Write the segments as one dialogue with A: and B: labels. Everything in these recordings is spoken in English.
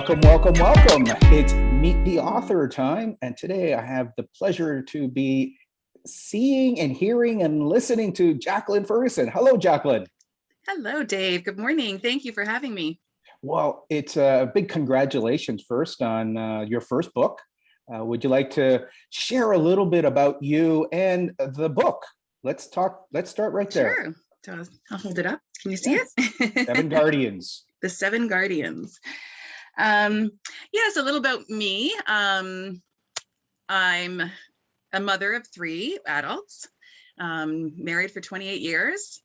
A: Welcome, welcome, welcome. It's Meet the Author time. And today I have the pleasure to be seeing and hearing and listening to Jacqueline Ferguson. Hello, Jacqueline.
B: Hello, Dave. Good morning. Thank you for having me.
A: Well, it's a big congratulations first on your first book. Would you like to share a little bit about you and the book? Let's start right there.
B: Sure. So I'll hold it up. Can you see
A: it? Seven Guardians.
B: The Seven Guardians. Yes, a little about me. I'm a mother of three adults, married for 28 years.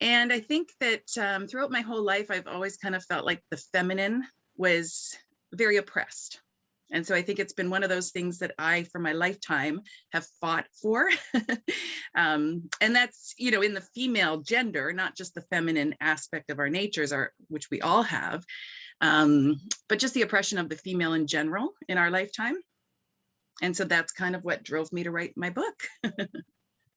B: And I think that throughout my whole life, I've always kind of felt like the feminine was very oppressed. And so I think it's been one of those things that I, for my lifetime, have fought for. And that's, in the female gender, not just the feminine aspect of our natures, which we all have, but just the oppression of the female in general in our lifetime. And so that's kind of what drove me to write my book.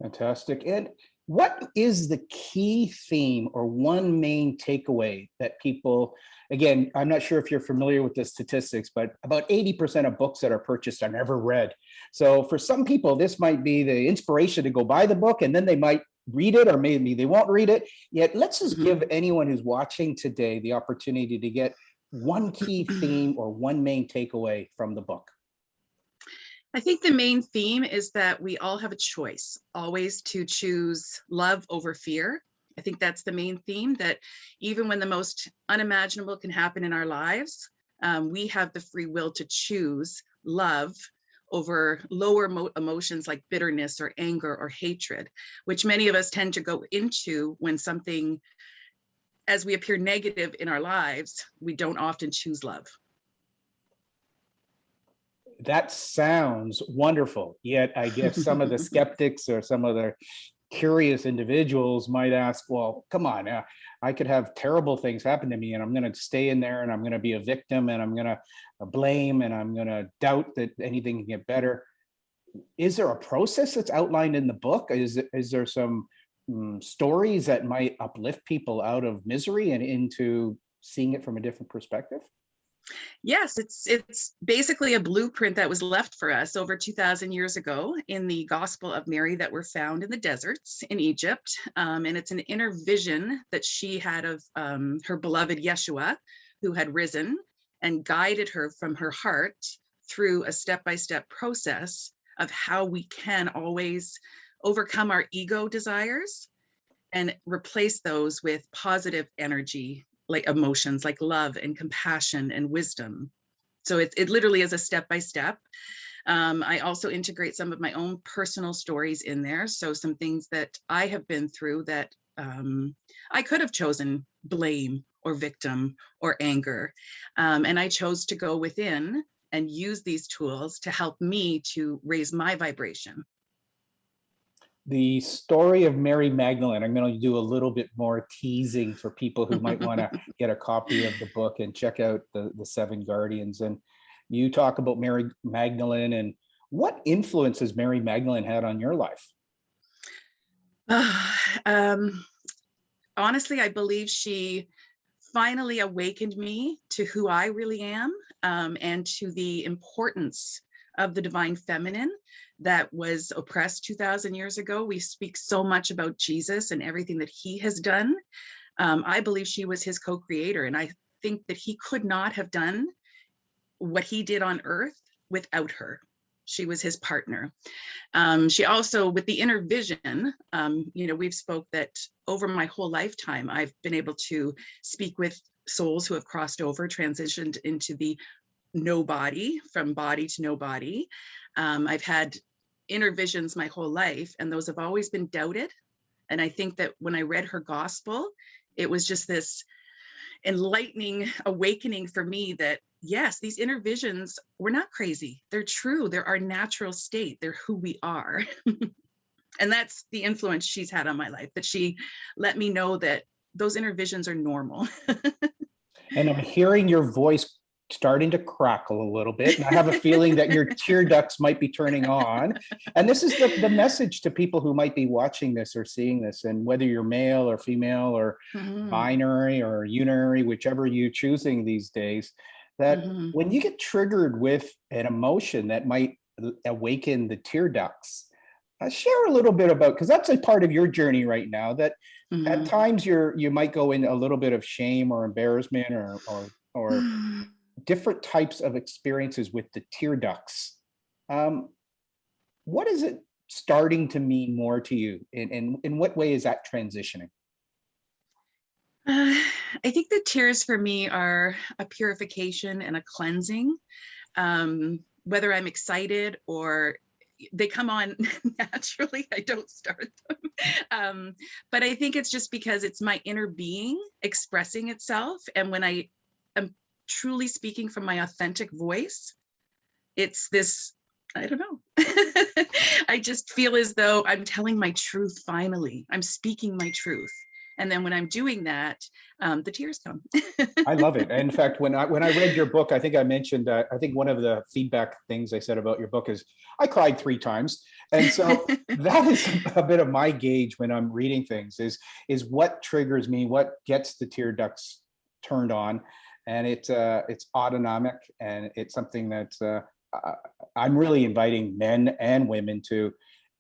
A: Fantastic. And what is the key theme or one main takeaway that people, again, I'm not sure if you're familiar with the statistics, but about 80% of books that are purchased are never read. So for some people, this might be the inspiration to go buy the book, and then they might read it, or maybe they won't read it. Yet let's just give anyone who's watching today the opportunity to get one key theme or one main takeaway from the book.
B: I think the main theme is that we all have a choice, always to choose love over fear. I think that's the main theme, that even when the most unimaginable can happen in our lives, we have the free will to choose love over lower emotions like bitterness or anger or hatred, which many of us tend to go into when something, as we appear negative in our lives, we don't often choose love.
A: That sounds wonderful. Yet I guess some of the skeptics or some of the curious individuals might ask, well, come on, I could have terrible things happen to me and I'm going to stay in there and I'm going to be a victim and I'm going to blame and I'm going to doubt that anything can get better. Is there a process that's outlined in the book? Is there some stories that might uplift people out of misery and into seeing it from a different perspective?
B: Yes, it's basically a blueprint that was left for us over 2,000 years ago in the Gospel of Mary that were found in the deserts in Egypt. And it's an inner vision that she had of her beloved Yeshua, who had risen and guided her from her heart through a step-by-step process of how we can always overcome our ego desires and replace those with positive energy, like emotions like love and compassion and wisdom. So it literally is a step-by-step. I also integrate some of my own personal stories in there. So some things that I have been through that I could have chosen blame or victim or anger. And I chose to go within and use these tools to help me to raise my vibration.
A: The story of Mary Magdalene, I'm going to do a little bit more teasing for people who might want to get a copy of the book and check out the Seven Guardians. And you talk about Mary Magdalene, and what influence has Mary Magdalene had on your life?
B: Honestly, I believe she finally awakened me to who I really am, and to the importance of the divine feminine that was oppressed 2,000 years ago. We speak so much about Jesus and everything that he has done. I believe she was his co-creator, and I think that he could not have done what he did on earth without her. She was his partner. She also, with the inner vision, we've spoke that over my whole lifetime, I've been able to speak with souls who have crossed over, transitioned into the no body, from body to no body. I've had inner visions my whole life, and those have always been doubted. And I think that when I read her gospel, it was just this enlightening awakening for me that, yes, these inner visions, we're not crazy. They're true. They're our natural state. They're who we are. And that's the influence she's had on my life, that she let me know that those inner visions are normal.
A: And I'm hearing your voice starting to crackle a little bit. And I have a feeling that your tear ducts might be turning on. And this is the message to people who might be watching this or seeing this. And whether you're male or female or binary or unary, whichever you're choosing these days, that
B: Mhm.
A: when you get triggered with an emotion that might awaken the tear ducts, share a little bit about, because that's a part of your journey right now, that at
B: Mhm.
A: times you might go in a little bit of shame or embarrassment or different types of experiences with the tear ducts. Um, what is it starting to mean more to you? And in what way is that transitioning?
B: Uh, I think the tears for me are a purification and a cleansing. Whether I'm excited or they come on naturally, I don't start them. But I think it's just because it's my inner being expressing itself. And when I am truly speaking from my authentic voice, it's this, I don't know. I just feel as though I'm telling my truth finally. I'm speaking my truth. And then when I'm doing that, the tears come.
A: I love it. In fact, when I read your book, I think I mentioned that I think one of the feedback things I said about your book is I cried 3 times, and so that is a bit of my gauge when I'm reading things is what triggers me, what gets the tear ducts turned on, and it's autonomic, and it's something that I'm really inviting men and women to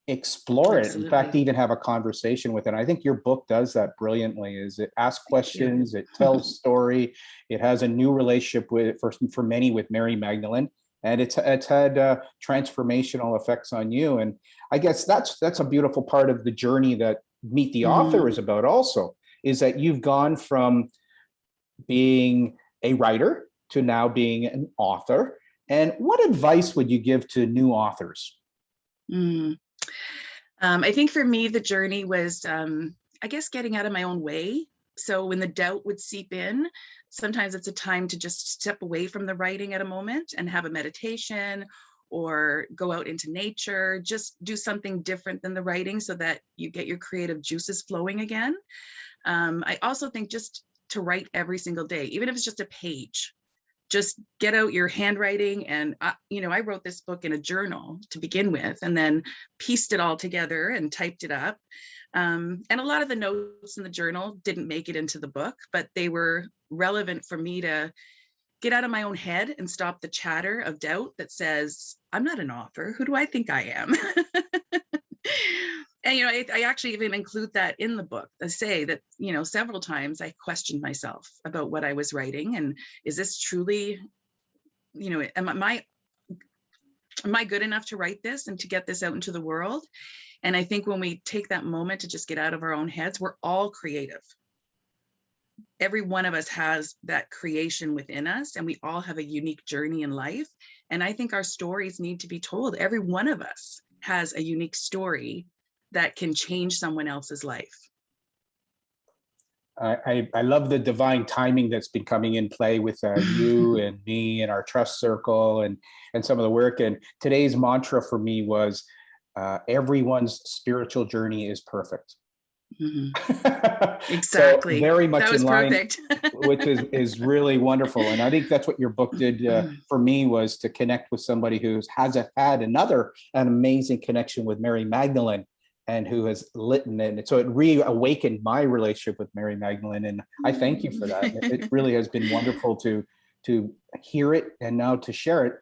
A: explore it. In fact,
B: Absolutely.
A: even have a conversation with it. I think your book does that brilliantly. Is it asks
B: Thank you.
A: questions, it tells story, it has a new relationship with for many with Mary Magdalene, and it's had transformational effects on you. And I guess that's a beautiful part of the journey that Meet the Author
B: Mhm.
A: is about. Also, is that you've gone from being a writer to now being an author. And what advice would you give to new authors?
B: Mm. I think for me, the journey was, I guess, getting out of my own way. So when the doubt would seep in, sometimes it's a time to just step away from the writing at a moment and have a meditation or go out into nature, just do something different than the writing so that you get your creative juices flowing again. I also think just to write every single day, even if it's just a page, just get out your handwriting. And I wrote this book in a journal to begin with, and then pieced it all together and typed it up. And a lot of the notes in the journal didn't make it into the book, but they were relevant for me to get out of my own head and stop the chatter of doubt that says, I'm not an author. Who do I think I am? And I actually even include that in the book. I say that several times I questioned myself about what I was writing, and is this truly, am I good enough to write this and to get this out into the world? And I think when we take that moment to just get out of our own heads, we're all creative. Every one of us has that creation within us, and we all have a unique journey in life. And I think our stories need to be told. Every one of us has a unique story that can change someone else's life.
A: I love the divine timing that's been coming in play with you and me and our trust circle and some of the work. And today's mantra for me was everyone's spiritual journey is perfect.
B: Mhm.
A: So
B: Exactly.
A: very
B: That
A: much in
B: was
A: line,
B: perfect.
A: which is really wonderful. And I think that's what your book did for me, was to connect with somebody who has had an amazing connection with Mary Magdalene, and who has lit in it. So it reawakened my relationship with Mary Magdalene. And I thank you for that. It really has been wonderful to hear it and now to share it.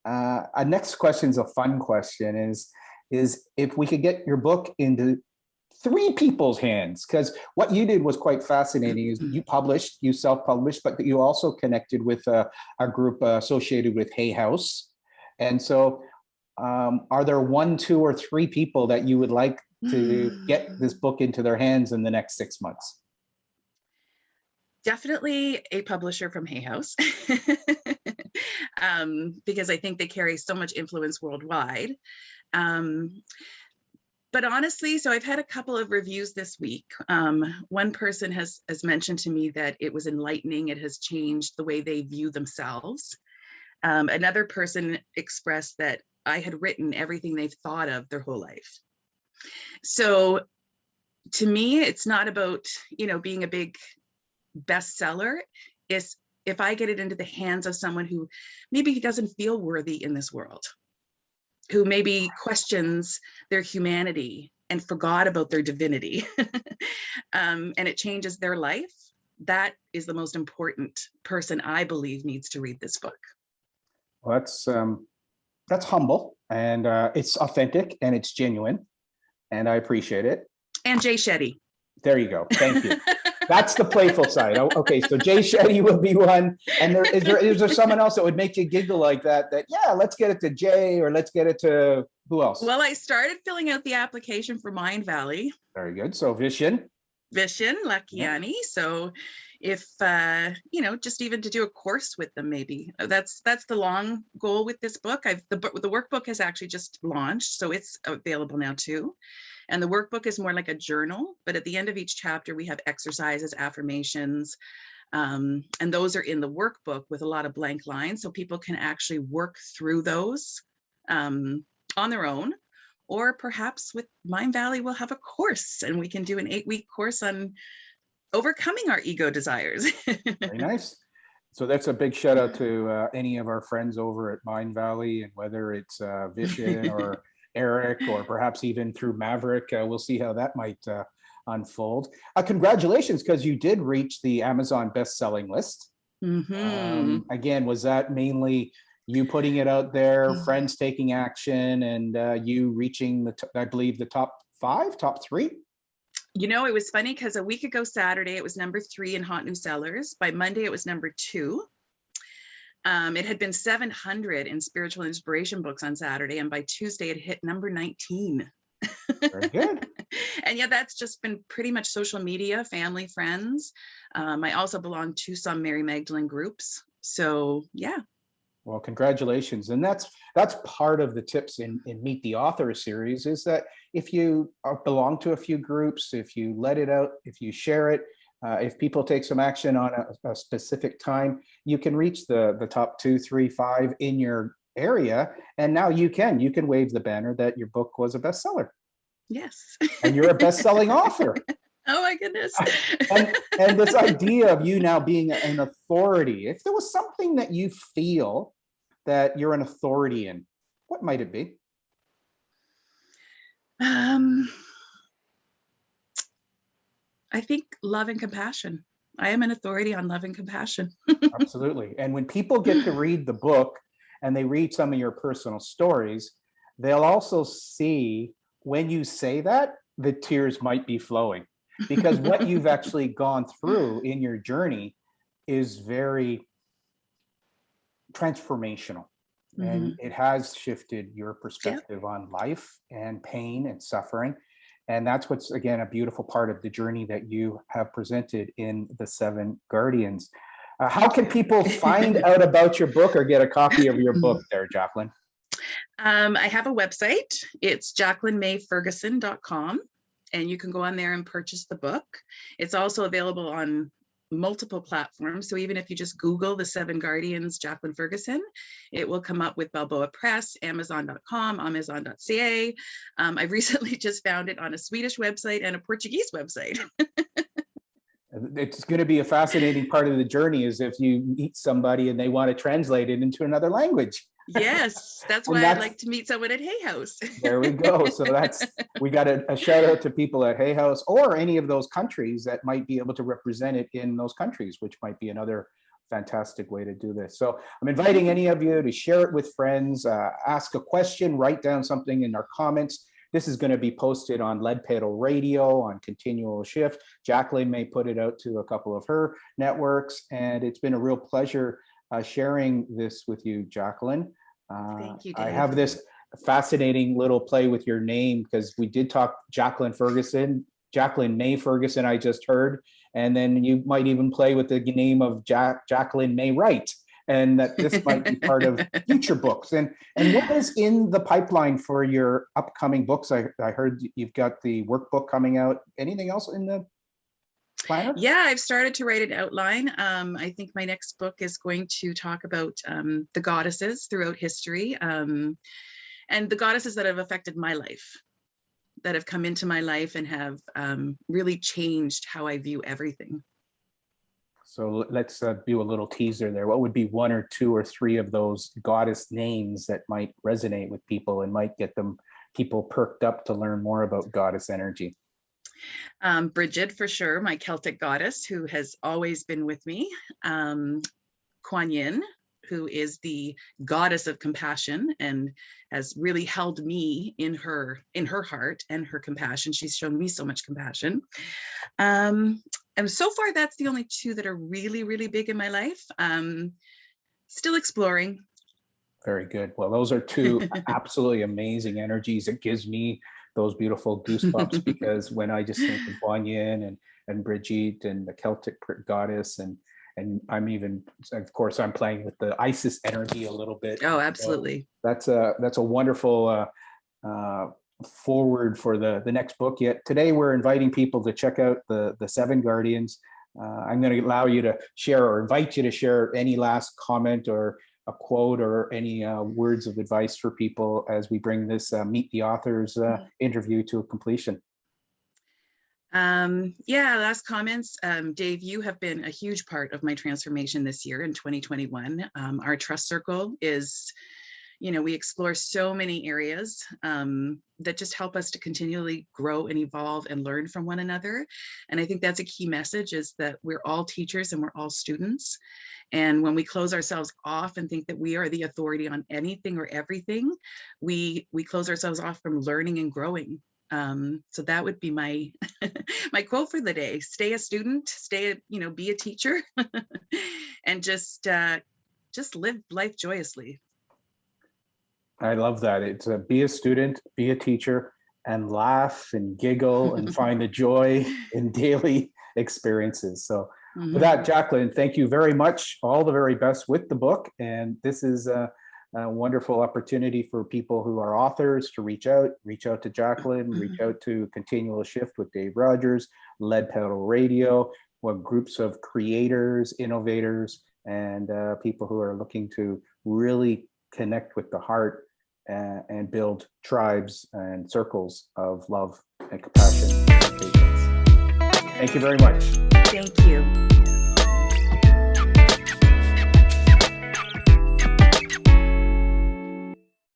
A: Our next question is a fun question, is if we could get your book into 3 people's hands, because what you did was quite fascinating. Is you self-published, but you also connected with a group associated with Hay House. And so are there 1, 2, or 3 people that you would like to get this book into their hands in the next 6 months?
B: Definitely a publisher from Hay House. Because I think they carry so much influence worldwide. But honestly, so I've had a couple of reviews this week. One person has mentioned to me that it was enlightening. It has changed the way they view themselves. Another person expressed that I had written everything they've thought of their whole life. So to me, it's not about, being a big bestseller. It's if I get it into the hands of someone who maybe doesn't feel worthy in this world, who maybe questions their humanity and forgot about their divinity, and it changes their life, that is the most important person I believe needs to read this book.
A: Well, that's humble, and it's authentic, and it's genuine, and I appreciate it.
B: And Jay Shetty.
A: There you go. Thank you. That's the playful side. Okay, so Jay Shetty will be one. And is there someone else that would make you giggle like that? Yeah, let's get it to Jay, or let's get it to who else?
B: Well, I started filling out the application for Mind Valley.
A: Very good. So Vishen
B: Lakiani. So if just even to do a course with them, maybe that's the long goal with this book. The workbook has actually just launched, so it's available now too. And the workbook is more like a journal, but at the end of each chapter, we have exercises, affirmations, and those are in the workbook with a lot of blank lines. So people can actually work through those on their own, or perhaps with Mind Valley, we'll have a course and we can do an 8-week course on overcoming our ego desires.
A: Very nice. So that's a big shout out to any of our friends over at Mind Valley, and whether it's Vishen or Eric, or perhaps even through Maverick. We'll see how that might unfold. Congratulations, because you did reach the Amazon best-selling list.
B: Mm-hmm.
A: Again, was that mainly you putting it out there, friends taking action, and you reaching I believe the top 3?
B: It was funny because a week ago Saturday, it was number 3 in Hot New Sellers. By Monday, it was number 2. It had been 700 in spiritual inspiration books on Saturday, and by Tuesday it hit number 19.
A: Very good.
B: And yeah, that's just been pretty much social media, family, friends. I also belong to some Mary Magdalene groups. So yeah.
A: Well, congratulations. And that's part of the tips in Meet the Author series, is that if you belong to a few groups, if you let it out, if you share it, if people take some action on a specific time, you can reach the top 2, 3, 5 in your area. And now you can wave the banner that your book was a bestseller.
B: Yes.
A: And you're a best-selling author.
B: Oh my goodness.
A: and this idea of you now being an authority, if there was something that you feel that you're an authority in, what might it be?
B: I think love and compassion. I am an authority on love and compassion.
A: Absolutely. And when people get to read the book and they read some of your personal stories, they'll also see when you say that, the tears might be flowing, because what you've actually gone through in your journey is very transformational. And it has shifted your perspective on life and pain and suffering. And that's what's, again, a beautiful part of the journey that you have presented in the 7 Guardians. How can people find out about your book or get a copy of your book there, Jacqueline?
B: I have a website. It's JacquelineMayFerguson.com, and you can go on there and purchase the book. It's also available on multiple platforms. So even if you just Google the 7 Guardians, Jacqueline Ferguson, it will come up with Balboa Press, Amazon.com, Amazon.ca. I've recently just found it on a Swedish website and a Portuguese website.
A: It's going to be a fascinating part of the journey, is if you meet somebody and they want to translate it into another language.
B: Yes, that's why I'd like to meet someone at Hay House.
A: There we go. So we got a shout out to people at Hay House, or any of those countries that might be able to represent it in those countries, which might be another fantastic way to do this. So I'm inviting any of you to share it with friends, ask a question, write down something in our comments. This is going to be posted on Lead Pedal Radio, on Continual Shift. Jacqueline may put it out to a couple of her networks, and it's been a real pleasure sharing this with you, Jacqueline.
B: Thank you, Dave.
A: I have this fascinating little play with your name, because we did talk Jacqueline Ferguson, Jacqueline May Ferguson, I just heard, and then you might even play with the name of Jacqueline May Wright, and that this might be part of future books. And what is in the pipeline for your upcoming books? I heard you've got the workbook coming out. Anything else in the planner?
B: Yeah, I've started to write an outline. I think my next book is going to talk about the goddesses throughout history, and the goddesses that have affected my life, that have come into my life and have really changed how I view everything.
A: So let's do a little teaser there. What would be 1 or 2 or 3 of those goddess names that might resonate with people and might get people perked up to learn more about goddess energy?
B: Bridget, for sure, my Celtic goddess who has always been with me. Kuan Yin, who is the goddess of compassion and has really held me in her heart and her compassion. She's shown me so much compassion. And so far, that's the only two that are really, really big in my life. Still exploring.
A: Very good. Well, those are two absolutely amazing energies. It gives me those beautiful goosebumps because when I just think of Kuan Yin and Brigitte and the Celtic goddess and I'm even, of course, I'm playing with the Isis energy a little bit.
B: Oh, absolutely.
A: So that's a wonderful forward for the next book. Yet today we're inviting people to check out the Seven Guardians. I'm going to allow you to share or invite you to share any last comment or a quote or any words of advice for people as we bring this Meet the Authors interview to a completion.
B: Last comments. Dave, you have been a huge part of my transformation this year in 2021. Our trust circle is, we explore so many areas that just help us to continually grow and evolve and learn from one another. And I think that's a key message, is that we're all teachers and we're all students. And when we close ourselves off and think that we are the authority on anything or everything, we close ourselves off from learning and growing. So that would be my my quote for the day. Stay a student, be a teacher, and just live life joyously.
A: I love that. It's be a student, be a teacher, and laugh and giggle and find the joy in daily experiences. So with that, Jacqueline, thank you very much. All the very best with the book. And this is a wonderful opportunity for people who are authors to reach out to Jacqueline, reach out to Continual Shift with Dave Rogers, Lead Pedal Radio, groups of creators, innovators, and people who are looking to really connect with the heart and build tribes and circles of love and compassion and patience. Thank you very much.
B: Thank you.